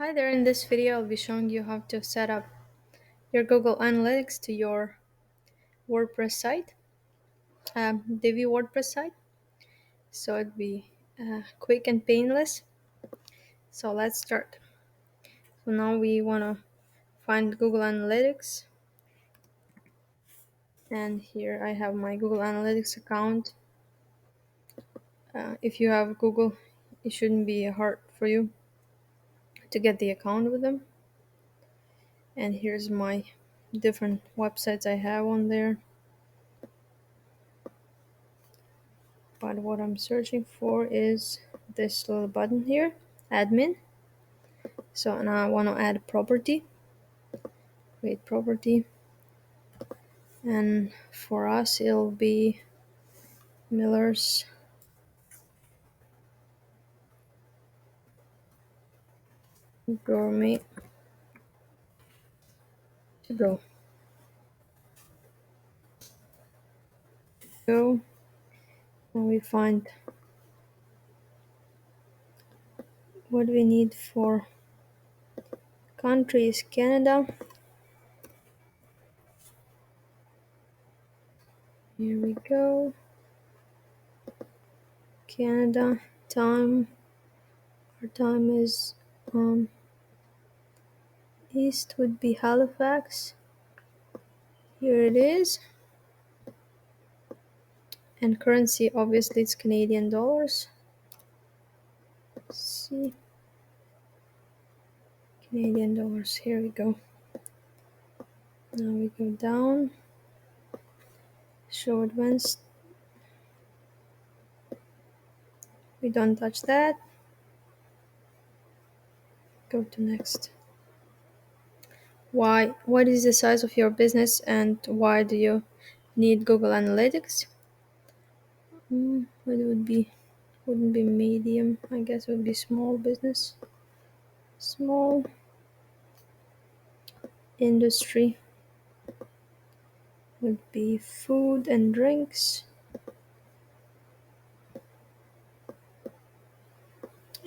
Hi there, in this video I'll be showing you how to set up your Google Analytics to your WordPress site, Divi WordPress site. So it'd be quick and painless. So let's start. So now we want to find Google Analytics, and here I have my Google Analytics account. If you have Google, it shouldn't be hard for you to get the account with them. And here's my different websites I have on there. But what I'm searching for is this little button here, admin. So now I want to add a property, create property, and for us it'll be Miller's Gourmet to go, and we find what we need for country is Canada. Here we go, Canada. Time, our time is east would be Halifax. Here it is. And currency, obviously it's Canadian dollars. Let's see, Canadian dollars, here we go. Now we go down, show advanced, we don't touch that, go to next. What is the size of your business and why do you need Google Analytics? What wouldn't be medium, I guess it would be small business. Small industry would be food and drinks.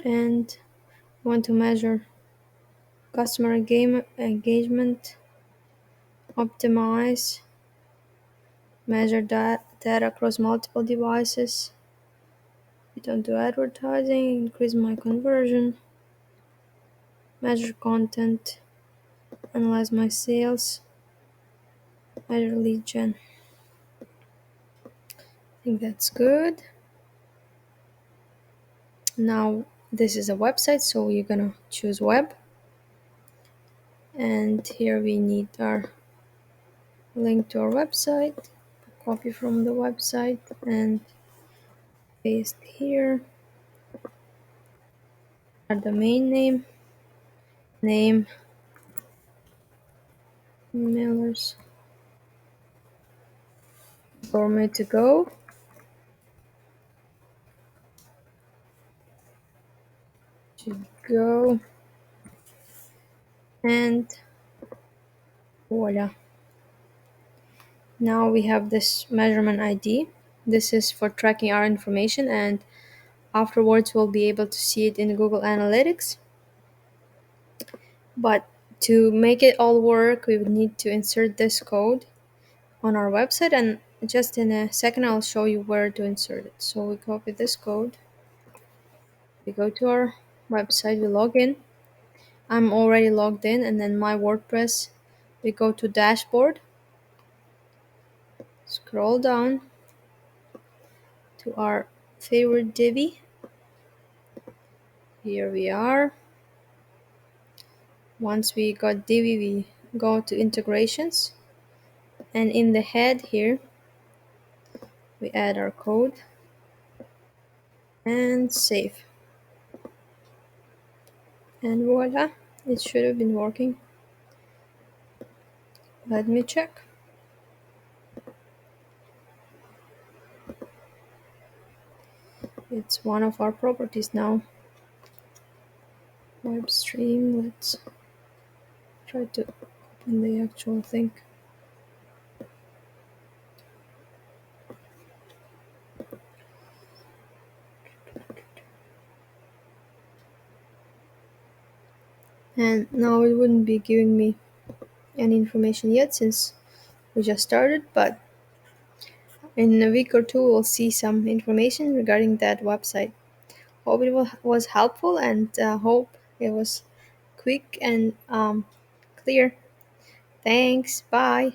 And want to measure customer engagement, optimize, measure data across multiple devices. We don't do advertising, increase my conversion, measure content, analyze my sales, measure lead gen. I think that's good. Now this is a website, so we're gonna choose web. And here we need our link to our website, copy from the website and paste here. Our domain name Miller's Gourmet to go. To go. And voila. Now we have this measurement ID. This is for tracking our information, and afterwards we'll be able to see it in Google Analytics. But to make it all work, we would need to insert this code on our website, and just in a second I'll show you where to insert it. So we copy this code, we go to our website, we log in. I'm already logged in, and then my WordPress, we go to dashboard, scroll down to our favorite Divi. Here we are. Once we got Divi, we go to integrations, and in the head here we add our code and save, and voila, it should have been working. Let me check. It's one of our properties now. Web stream, let's try to open the actual thing. And now it wouldn't be giving me any information yet since we just started, but in a week or two we'll see some information regarding that website. Hope it was helpful and hope it was quick and clear. Thanks. Bye.